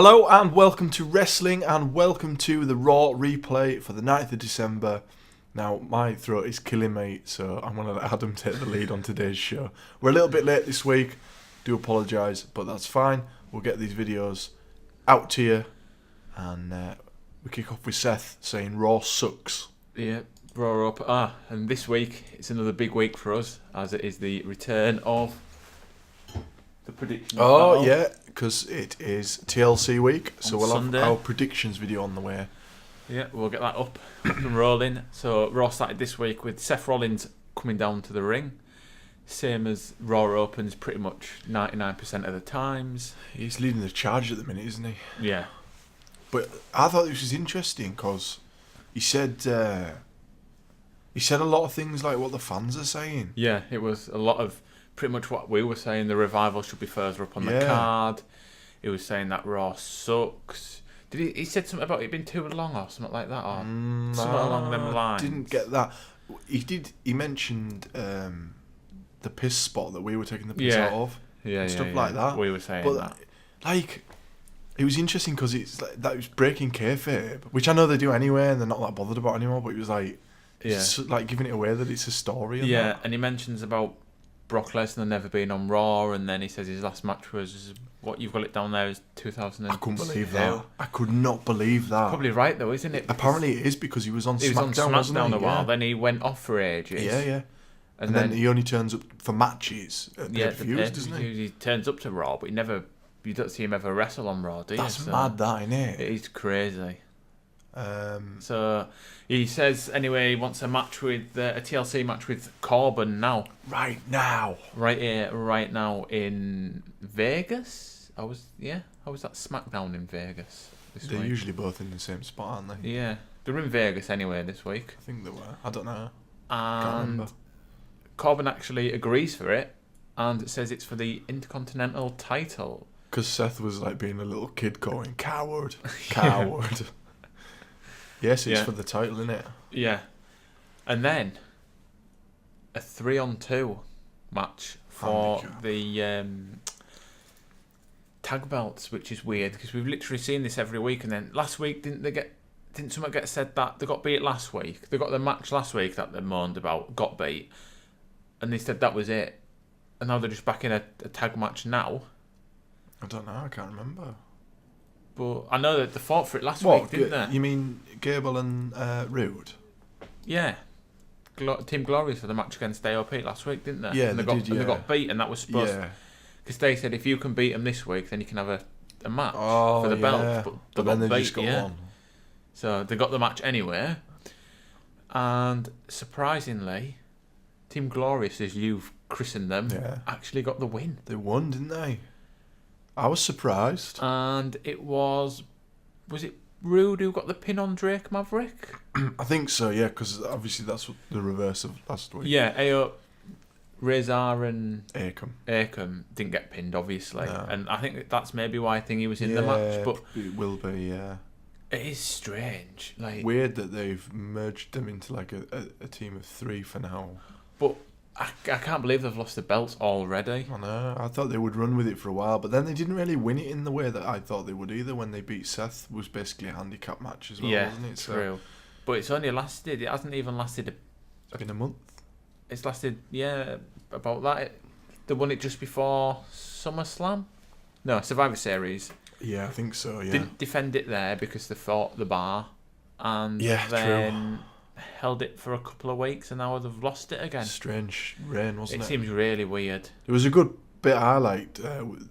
Hello and welcome to Wrestling and welcome to the Raw replay for the 9th of December. Now, my throat is killing me, so I'm going to let Adam take the lead on today's show. We're a little bit late this week, do apologise, but that's fine. We'll get these videos out to you, and we kick off with Seth saying Raw sucks. Yeah, Raw up. And this week, it's another big week for us, as it is the return of the prediction. Oh, yeah, because it is TLC week, so we'll Sunday. have our predictions video on the way. Yeah, we'll get that up and rolling. So Raw started this week with Seth Rollins coming down to the ring. Same as Raw opens pretty much 99% of the times. He's leading the charge at the minute, isn't he? Yeah. But I thought this was interesting because he said a lot of things like what the fans are saying. Yeah, it was a lot of pretty much what we were saying. The revival should be further up on the card. He was saying that Raw sucks. Did he said something about it being too long or something like that, or something along them lines? Didn't get that. He mentioned the piss spot that we were taking the piss out of. Yeah, stuff like that. We were saying but that. Like, it was interesting because it's like that was breaking kayfabe, which I know they do anyway, and they're not that bothered about anymore. But it was like, like giving it away that it's a story. And he mentions about Brock Lesnar never being on Raw, and then he says his last match was what you've got it down there is 2002. I couldn't believe that. I could not believe that. Probably right though, isn't it? Apparently it is because he was on SmackDown, wasn't he? A while, then he went off for ages. Yeah. And then he only turns up for matches at pay-per-views, doesn't he? He turns up to Raw, but you don't see him ever wrestle on Raw, do you? That's mad, that, isn't it? It is crazy. So he says anyway he wants a match with a TLC match with Corbin now. Right now in Vegas. I was that SmackDown in Vegas this week. They're usually both in the same spot, aren't they? Yeah, they're in Vegas anyway this week. I think they were. I don't know. And Corbin actually agrees for it, and it says it's for the Intercontinental title. Because Seth was like being a little kid going, coward. Yes, it's for the title, isn't it? Yeah. And then a 3-on-2 match for the tag belts, which is weird because we've literally seen this every week. And then last week, didn't someone get said that they got beat last week? They got the match last week that they moaned about, got beat, and they said that was it. And now they're just back in a tag match now. I don't know. I can't remember. But I know that they fought for it last week, didn't they? You mean Gable and Rude? Yeah. Team Glorious for the match against AOP last week, didn't they? Yeah, and they got beat, and that was supposed because they said if you can beat them this week, then you can have a match for the belt. But then they beat, just got on. So they got the match anyway. And surprisingly, Team Glorious, as you've christened them, actually got the win. They won, didn't they? I was surprised. And it was it Rude who got the pin on Drake Maverick? I think so, yeah, because obviously that's what the reverse of last week. Yeah, Rezar and Akam didn't get pinned, obviously. No. And I think that's maybe why I think he was in the match. But it will be, yeah. It is strange. Like, weird that they've merged them into like a team of 3 for now. But I can't believe they've lost the belts already. I know. I thought they would run with it for a while, but then they didn't really win it in the way that I thought they would either. When they beat Seth, it was basically a handicap match as well, wasn't it? True. But it's only lasted. It hasn't even lasted. It's been a month. It's lasted, about that. They won it just before SummerSlam. No, Survivor Series. Yeah, I think so. Yeah. Didn't defend it there because they fought the bar, and then held it for a couple of weeks, and now they've lost it again. Strange reign, wasn't it? It seems really weird. It was a good bit I liked.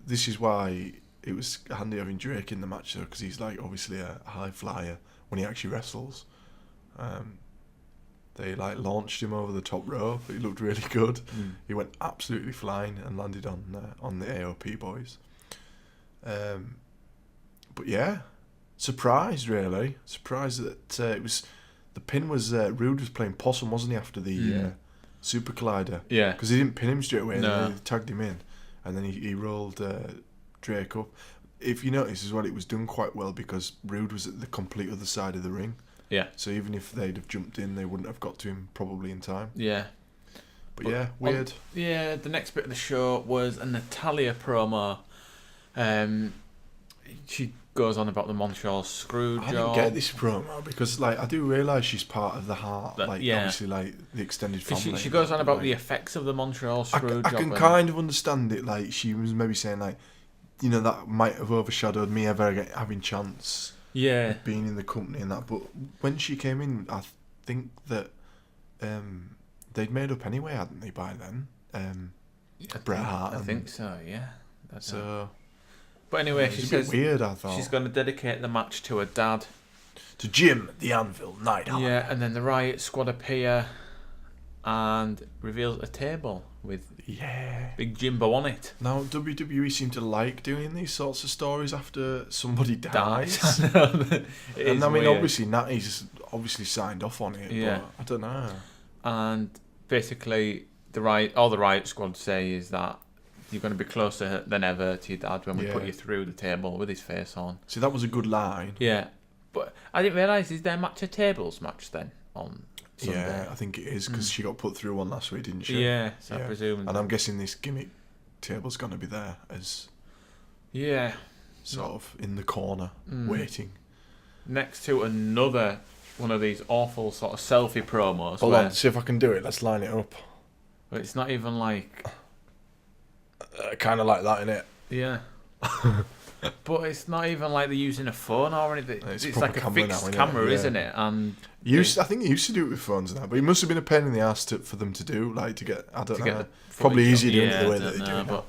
This is why it was handy having Drake in the match, though, because he's like obviously a high flyer when he actually wrestles. They like launched him over the top rope. He looked really good. He went absolutely flying and landed on the AOP boys. But yeah, surprised really. Surprised that it was. The pin was Rude was playing possum, wasn't he, after the Super Collider? Yeah. Because he didn't pin him straight away, no. And then he tagged him in, and then he rolled Drake up. If you notice as well, it was done quite well because Rude was at the complete other side of the ring. Yeah. So even if they'd have jumped in, they wouldn't have got to him probably in time. Yeah. But yeah, weird. The next bit of the show was a Natalia promo. She goes on about the Montreal screw I job. didn't get this promo because, like, I do realise she's part of the Heart, obviously, like the extended family. She goes on about the effects of the Montreal screw job. I can kind of understand it. Like, she was maybe saying, like, you know, that might have overshadowed me ever having chance. Yeah. Of being in the company and that, but when she came in, I think that they'd made up anyway, hadn't they, by then? Bret Hart. I think so. Yeah. So. But anyway, she says weird. I thought she's going to dedicate the match to her dad, to Jim the Anvil Neidhart. Yeah, and then the Riot Squad appear and reveals a table with Big Jimbo on it. Now WWE seem to like doing these sorts of stories after somebody dies. And I mean, obviously Natty's signed off on it. Yeah, but I don't know. And basically, all the Riot Squad say is that you're going to be closer than ever to your dad when we put you through the table with his face on. See, that was a good line. Yeah, but I didn't realise, is there match of tables match then on Sunday? Yeah, I think it is, because she got put through one last week, didn't she? Yeah, so I presume. And I'm guessing this gimmick table's going to be there as sort of in the corner, waiting. Next to another one of these awful sort of selfie promos. Hold on, see if I can do it. Let's line it up. But it's not even like... kind of like that, innit? Yeah. But it's not even like they're using a phone or anything. It's like a fixed camera, isn't it? And I think they used to do it with phones now, but it must have been a pain in the ass for them to do, like to get. I don't know. Probably easier doing it the way that they do it now.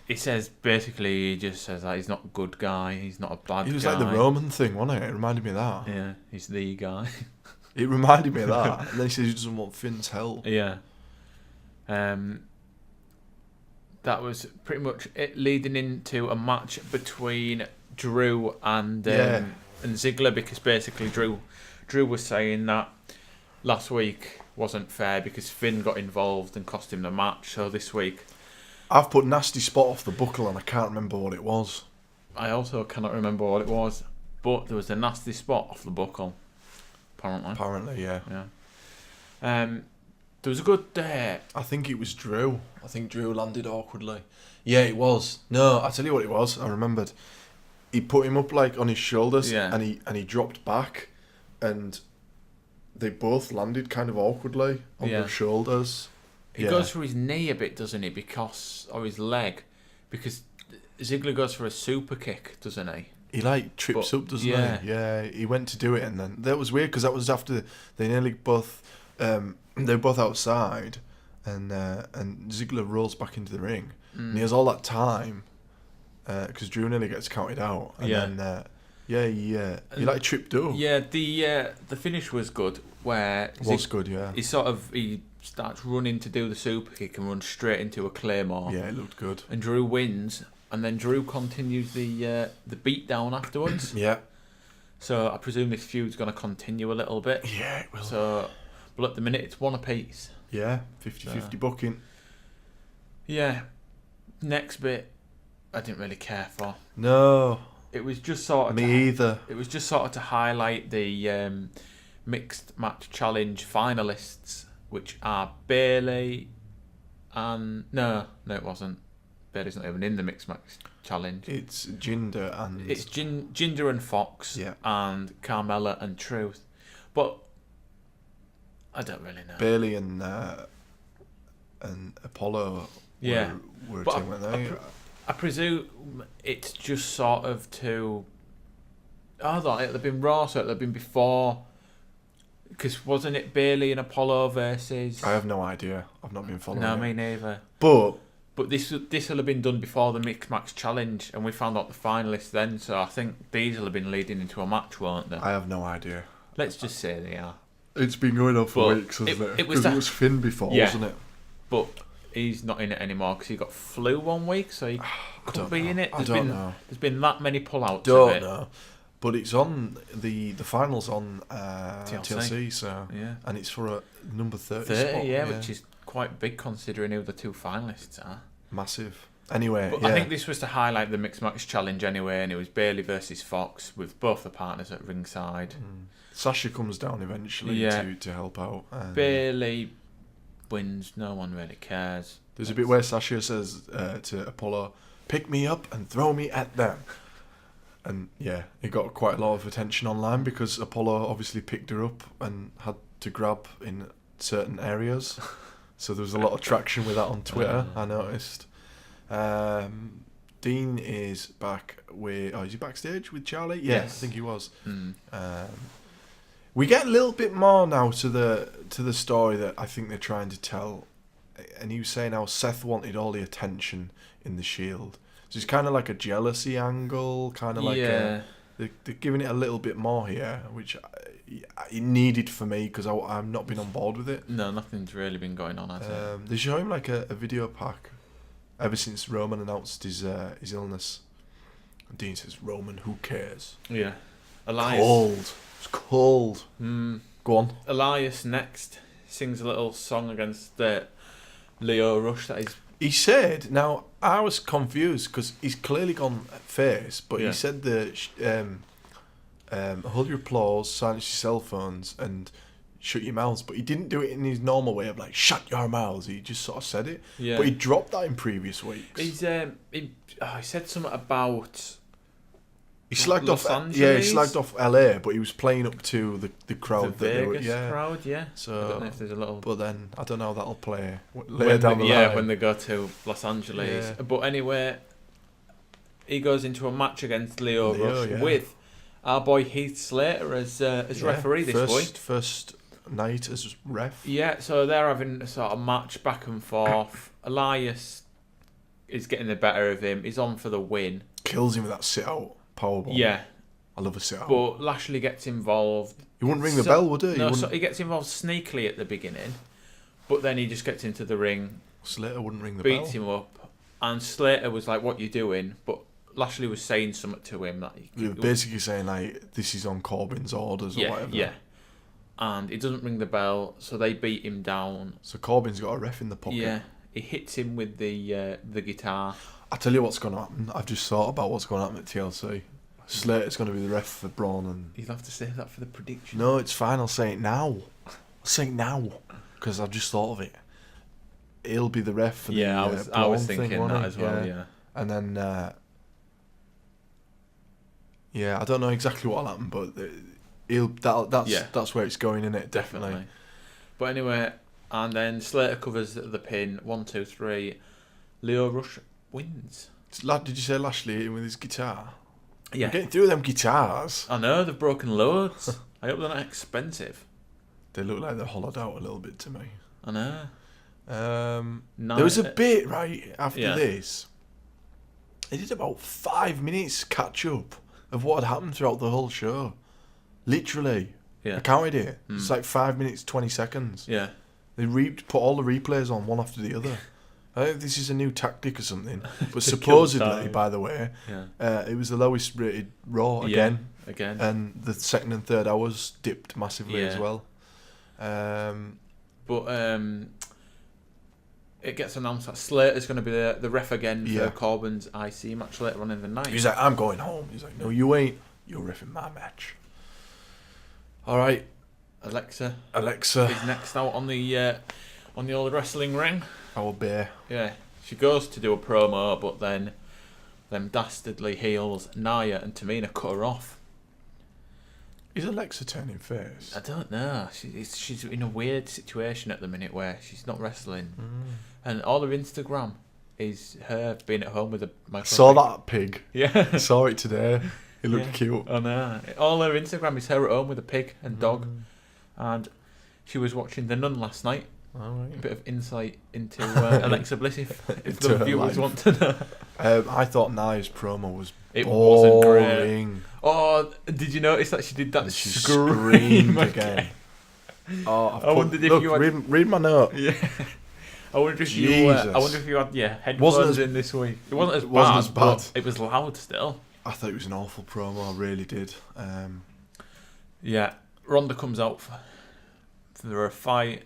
It says basically, he just says like he's not a good guy, he's not a bad guy. It was like the Roman thing, wasn't it? It reminded me of that. Yeah, he's the guy. It reminded me of that. And then he says he doesn't want Finn's help. Yeah. That was pretty much it, leading into a match between Drew and Ziggler, because basically Drew was saying that last week wasn't fair because Finn got involved and cost him the match. So this week, I've put nasty spot off the buckle and I can't remember what it was. I also cannot remember what it was, but there was a nasty spot off the buckle. Apparently, yeah. There was a good... I think it was Drew. I think Drew landed awkwardly. Yeah, it was. No, I'll tell you what it was. I remembered. He put him up like on his shoulders and he dropped back and they both landed kind of awkwardly on their shoulders. He goes for his knee a bit, doesn't he? Or his leg. Because Ziggler goes for a super kick, doesn't he? He like trips up, doesn't he? Yeah, he went to do it and then... That was weird because that was after they nearly both... they were both outside, and Ziggler rolls back into the ring, and he has all that time, because Drew nearly gets counted out, and then he like tripped up. Yeah, the finish was good. He starts running to do the super kick and runs straight into a claymore. Yeah, it looked good. And Drew wins, and then Drew continues the beat down afterwards. Yeah. So I presume this feud's going to continue a little bit. Yeah, it will. So. But at the minute, it's one apiece. Yeah, 50-50 booking. Yeah. Next bit, I didn't really care for. No. It was just sort of... Me either. It was just sort of to highlight the Mixed Match Challenge finalists, which are Bayley and... No, it wasn't. Bayley's not even in the Mixed Match Challenge. It's Jinder and... It's Jinder and Fox and Carmella and Truth. But... I don't really know. Bayley and Apollo were a team, weren't they? I presume it's just sort of to... I thought it would have been Raw, so it would have been before... Because wasn't it Bayley and Apollo versus... I have no idea. I've not been following No, me neither. But this will have been done before the Mixed Match Challenge, and we found out the finalists then, so I think these will have been leading into a match, won't they? I have no idea. Let's just say they are. It's been going on for weeks, hasn't it? Because it was Finn before, wasn't it? But he's not in it anymore because he got flu one week, so he couldn't be in it. I don't know. There's been that many pullouts. Don't know. But it's on the finals on TLC, so and it's for a number 30 spot. Yeah, which is quite big considering who the two finalists are. Massive. Anyway, I think this was to highlight the Mixed Match Challenge anyway, and it was Bayley versus Fox with both the partners at ringside. Sasha comes down eventually to help out. Bayley wins. No one really cares. There's a bit where Sasha says to Apollo, "Pick me up and throw me at them." And yeah, it got quite a lot of attention online because Apollo obviously picked her up and had to grab in certain areas. So there was a lot of traction with that on Twitter, I noticed. Dean is back with... Oh, is he backstage with Charlie? Yeah, Yes. I think he was. We get a little bit more now to the story that I think they're trying to tell. And he was saying how Seth wanted all the attention in the Shield. So it's kind of like a jealousy angle, kind of like they're giving it a little bit more here, which it needed for me because I've not been on board with it. No, nothing's really been going on, has it? They show him like a video pack ever since Roman announced his illness. And Dean says, "Roman, who cares?" Yeah. Elias. Cold. It's cold. Go on. Elias next sings a little song against Leo Rush. He said, now I was confused because he's clearly gone face, but he said hold your applause, silence your cell phones, and shut your mouths. But he didn't do it in his normal way of like, shut your mouths. He just sort of said it. Yeah. But he dropped that in previous weeks. He said something about... He slagged Los off, Angeles? yeah, he slagged off LA, but he was playing up to the crowd. The that Vegas they were, crowd, yeah. So, I don't know if there's a little... But then, I don't know how that'll play later down the line. Yeah, when they go to Los Angeles. Yeah. But anyway, he goes into a match against Leo Rush yeah. with our boy Heath Slater as referee this week. First night as ref. Yeah, so they're having a sort of match back and forth. Elias is getting the better of him. He's on for the win. Kills him with that sit-out powerbomb. Yeah. I love a sit-out. But Lashley gets involved. He wouldn't ring the bell, would he? No, so he gets involved sneakily at the beginning, but then he just gets into the ring, Slater wouldn't ring the bell. beats him up, and Slater was like, "What you doing?" But Lashley was saying something to him that He was basically saying like, "This is on Corbin's orders" or whatever. Yeah. And he doesn't ring the bell, so they beat him down. So Corbin's got a ref in the pocket. Yeah, he hits him with the guitar. I tell you what's going to happen. I've just thought about what's going to happen at TLC. Slater's going to be the ref for Braun and... You'll have to save that for the prediction. No, it's fine. I'll say it now. Because I've just thought of it. He'll be the ref for the I was Braun thinking thing, that as well. Yeah. And then, I don't know exactly what'll happen, but that's where it's going, isn't it? Definitely. But anyway, and then Slater covers the pin. 1, 2, 3. Leo Rush wins. Did you say Lashley hit him with his guitar? Yeah. We're getting through them guitars. I know, they've broken loads. I hope they're not expensive. They look like they're hollowed out a little bit to me. I know. There was a bit, right, after this. They did about 5 minutes catch up of what had happened throughout the whole show. Literally. Yeah. I counted it. It's like 5 minutes, 20 seconds. Yeah. They put all the replays on one after the other. I think this is a new tactic or something. But supposedly, by the way, it was the lowest rated Raw again. And the second and third hours dipped massively as well. But it gets announced that Slater's going to be the ref again for Corbin's IC match later on in the night. He's like, I'm going home. He's like, no, you ain't. You're reffing my match. All right. Alexa is next out on the old wrestling ring. Our bear. Yeah, she goes to do a promo, but then them dastardly heels Nia and Tamina cut her off. Is Alexa turning face? I don't know. She's in a weird situation at the minute where she's not wrestling, and all her Instagram is her being at home with a microphone. Saw that pig. Yeah, saw it today. It looked cute. I know. All her Instagram is her at home with a pig and dog, and she was watching The Nun last night. Right. A bit of insight into Alexa Bliss, if the viewers want to know. I thought Nia's promo was wasn't boring. Great. Oh, did you notice that she did that? She screamed again. Oh, I wondered if you had... read my note. Yeah. I wonder if you had headphones in this week. It wasn't as bad. But it was loud still. I thought it was an awful promo. I really did. Yeah, Ronda comes out for a fight.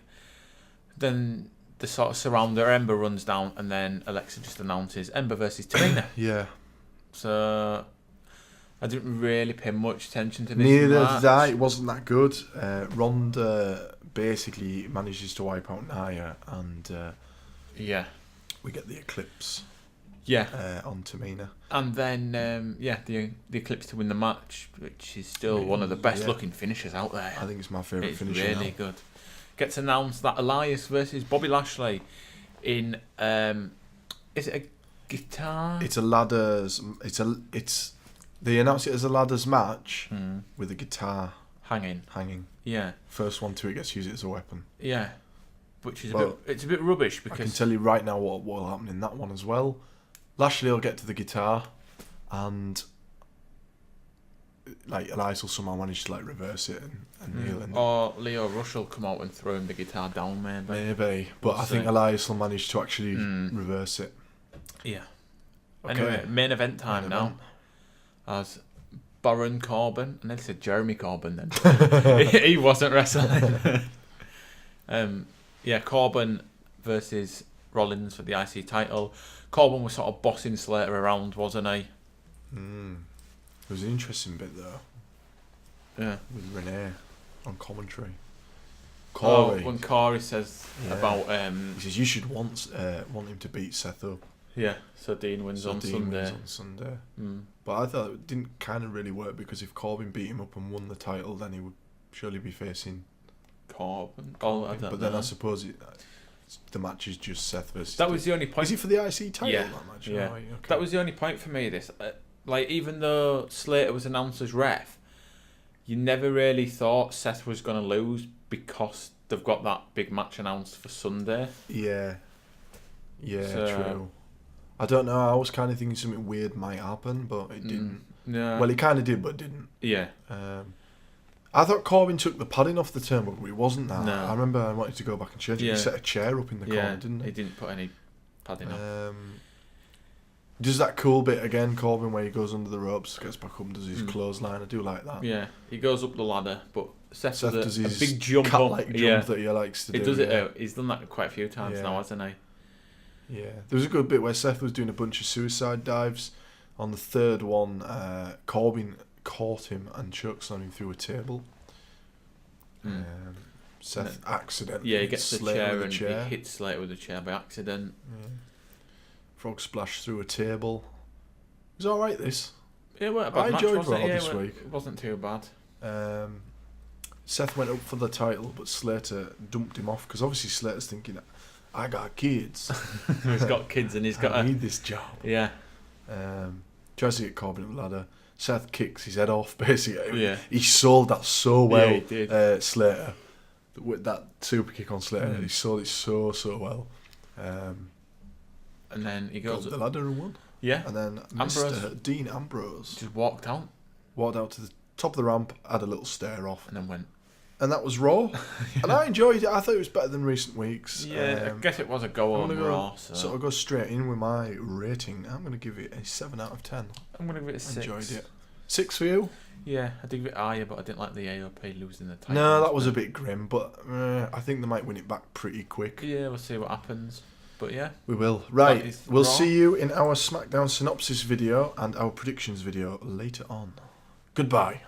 Then they sort of surround her. Ember runs down, and then Alexa just announces Ember versus Tamina. Yeah. So I didn't really pay much attention to this. Neither match. did I. It wasn't that good. Ronda basically manages to wipe out Nia, and we get the Eclipse on Tamina. And then, the Eclipse to win the match, which is still one of the best looking finishers out there. I think it's my favourite finisher. It's really good. Gets announced that Elias versus Bobby Lashley in, is it a guitar? It's a ladders. They announced it as a ladders match with a guitar hanging. Yeah. First one to it gets to use it as a weapon. Yeah. Which is it's a bit rubbish because I can tell you right now what will happen in that one as well. Lashley will get to the guitar, and Elias will somehow manage to reverse it and kneel in. Or Leo Rush will come out and throw him the guitar down, maybe. But I think Elias will manage to actually reverse it. Yeah. Okay. Anyway, main event time now. As Baron Corbin, and then said Jeremy Corbyn then. He wasn't wrestling. Corbin versus Rollins for the IC title. Corbin was sort of bossing Slater around, wasn't he? It was an interesting bit though. Yeah. With Renee on commentary. When Corey says about he says you should want him to beat Seth up. Yeah, so Dean wins on Sunday. But I thought it didn't kind of really work because if Corbin beat him up and won the title, then he would surely be facing Corbin. But then I suppose the match is just Seth versus. That was the only point. Is it for the IC title? Yeah, that match? yeah. Oh, okay. That was the only point for me. This, even though Slater was announced as ref, you never really thought Seth was going to lose because they've got that big match announced for Sunday. Yeah, true. I don't know. I was kind of thinking something weird might happen, but it didn't. No. Well, it kind of did, but it didn't. Yeah. I thought Corbin took the padding off the turnbuckle, but it wasn't that. No. I remember I wanted to go back and change it. He set a chair up in the corner, didn't he? He didn't put any padding on. Does that cool bit again, Corbin, where he goes under the ropes, gets back up and does his clothesline. I do like that. Yeah, he goes up the ladder, but Seth does his a big jump cat-like jump that he likes to do. He does it out. He's done that quite a few times now, hasn't he? Yeah. There was a good bit where Seth was doing a bunch of suicide dives. On the third one, Corbin caught him and chokeslammed him through a table. Seth accidentally he gets the chair and chair. he hits Slater with a chair by accident. Yeah. Frog splash through a table. It was alright, this. Yeah, well, I enjoyed Raw this week. It wasn't too bad. Seth went up for the title, but Slater dumped him off because obviously Slater's thinking, I got kids. He's got kids and I need this job. Yeah. Tries to get Corbin up the ladder. Seth kicks his head off, basically. Yeah. He sold that so well, he did. Slater. With that super kick on Slater, he sold it so well. And then he goes up the ladder and won. Yeah. And then Mr. Dean Ambrose just walked out to the top of the ramp, had a little stare off, and then went. And that was Raw. And I enjoyed it. I thought it was better than recent weeks. Yeah, I guess it was a go on Raw. So I'll go straight in with my rating. I'm going to give it a 7 out of 10. I'm going to give it a 6. Enjoyed it. 6 for you? Yeah, I did give it higher, but I didn't like the AOP losing the title. No, that was a bit grim, but I think they might win it back pretty quick. Yeah, we'll see what happens. But yeah. We will. Right, we'll Raw. see you in our SmackDown synopsis video and our predictions video later on. Goodbye.